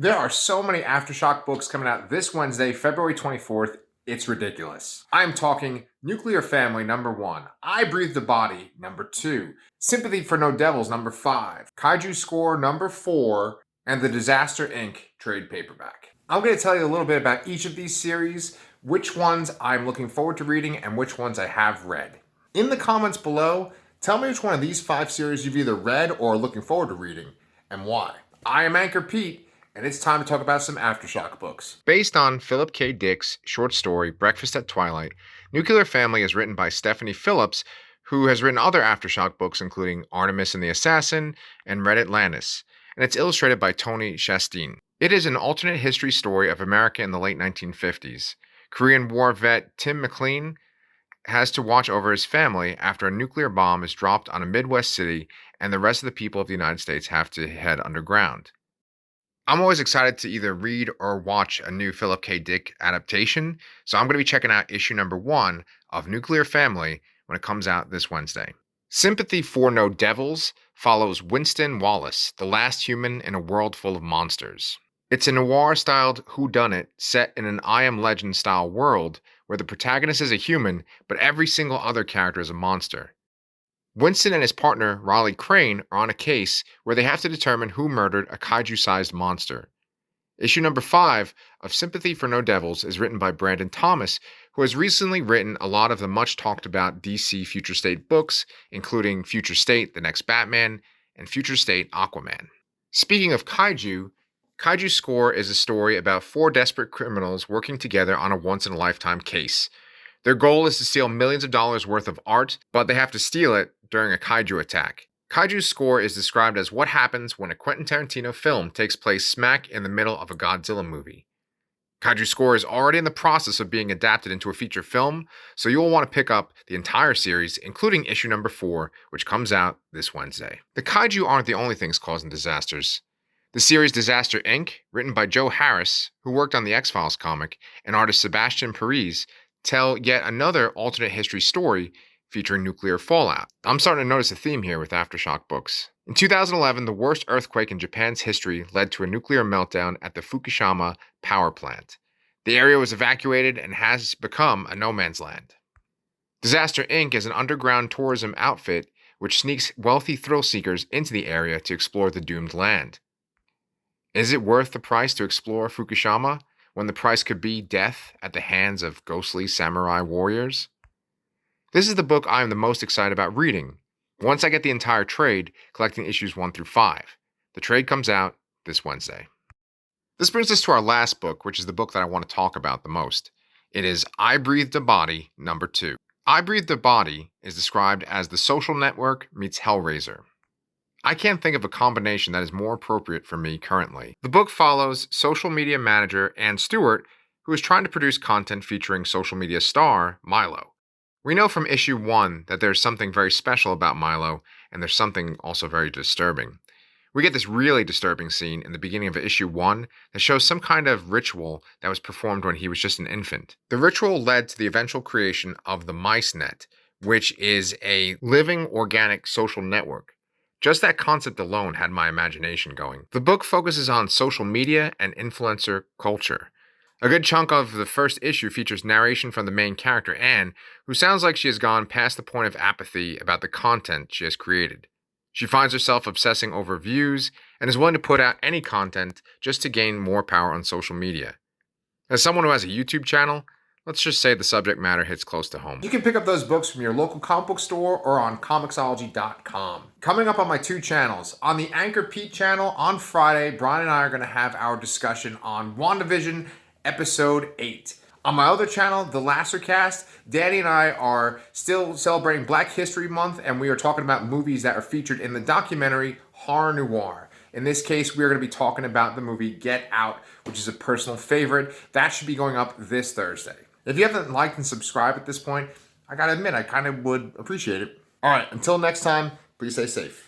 There are so many Aftershock books coming out this Wednesday, February 24th. It's ridiculous. I'm talking Nuclear Family #1, I Breathe the Body #2, Sympathy for No Devils #5, Kaijus Score #4, and the Disaster Inc. trade paperback. I'm going to tell you a little bit about each of these series, which ones I'm looking forward to reading, and which ones I have read. In the comments below, tell me which one of these 5 series you've either read or are looking forward to reading, and why. I am Anchor Pete, and it's time to talk about some Aftershock books. Based on Philip K. Dick's short story, Breakfast at Twilight, Nuclear Family is written by Stephanie Phillips, who has written other Aftershock books including Artemis and the Assassin and ATLANTIS, and it's illustrated by Tony Shasteen. It is an alternate history story of America in the late 1950s. Korean War vet Tim McClean has to watch over his family after a nuclear bomb is dropped on a Midwest city and the rest of the people of the United States have to head underground. I'm always excited to either read or watch a new Philip K. Dick adaptation, so I'm going to be checking out issue #1 of Nuclear Family when it comes out this Wednesday. Sympathy for No Devils follows Winston Wallace, the last human in a world full of monsters. It's a noir-styled whodunit set in an I Am Legend-style world where the protagonist is a human, but every single other character is a monster. Winston and his partner, Raleigh Crane, are on a case where they have to determine who murdered a kaiju-sized monster. Issue #5 of Sympathy for No Devils is written by Brandon Thomas, who has recently written a lot of the much-talked-about DC Future State books, including Future State, The Next Batman, and Future State, Aquaman. Speaking of kaiju, Kaijus Score is a story about 4 desperate criminals working together on a once-in-a-lifetime case. Their goal is to steal millions of dollars worth of art, but they have to steal it during a kaiju attack. Kaijus Score is described as what happens when a Quentin Tarantino film takes place smack in the middle of a Godzilla movie. Kaijus Score is already in the process of being adapted into a feature film, so you will want to pick up the entire series, including issue #4, which comes out this Wednesday. The kaiju aren't the only things causing disasters. The series Disaster Inc., written by Joe Harris, who worked on the X-Files comic, and artist Sebastian Perez, tell yet another alternate history story featuring nuclear fallout. I'm starting to notice a theme here with Aftershock books. In 2011, the worst earthquake in Japan's history led to a nuclear meltdown at the Fukushima power plant. The area was evacuated and has become a no man's land. Disaster Inc. is an underground tourism outfit which sneaks wealthy thrill seekers into the area to explore the doomed land. Is it worth the price to explore Fukushima when the price could be death at the hands of ghostly samurai warriors? This is the book I am the most excited about reading, once I get the entire trade, collecting issues 1 through 5. The trade comes out this Wednesday. This brings us to our last book, which is the book that I want to talk about the most. It is I Breathe the Body #2. I Breathe the Body is described as The Social Network meets Hellraiser. I can't think of a combination that is more appropriate for me currently. The book follows social media manager Ann Stewart, who is trying to produce content featuring social media star Milo. We know from issue 1 that there's something very special about Milo, and there's something also very disturbing. We get this really disturbing scene in the beginning of issue 1 that shows some kind of ritual that was performed when he was just an infant. The ritual led to the eventual creation of the MiceNet, which is a living organic social network. Just that concept alone had my imagination going. The book focuses on social media and influencer culture. A good chunk of the first issue features narration from the main character, Anne, who sounds like she has gone past the point of apathy about the content she has created. She finds herself obsessing over views and is willing to put out any content just to gain more power on social media. As someone who has a YouTube channel, let's just say the subject matter hits close to home. You can pick up those books from your local comic book store or on Comixology.com. Coming up on my 2 channels. On the Anchor Pete channel on Friday, Brian and I are going to have our discussion on WandaVision Episode 8. On my other channel, The Lassercast, Danny and I are still celebrating Black History Month, and we are talking about movies that are featured in the documentary Horror Noir. In this case, we are going to be talking about the movie Get Out, which is a personal favorite. That should be going up this Thursday. If you haven't liked and subscribed at this point, I gotta admit, I kind of would appreciate it. All right, until next time, please stay safe.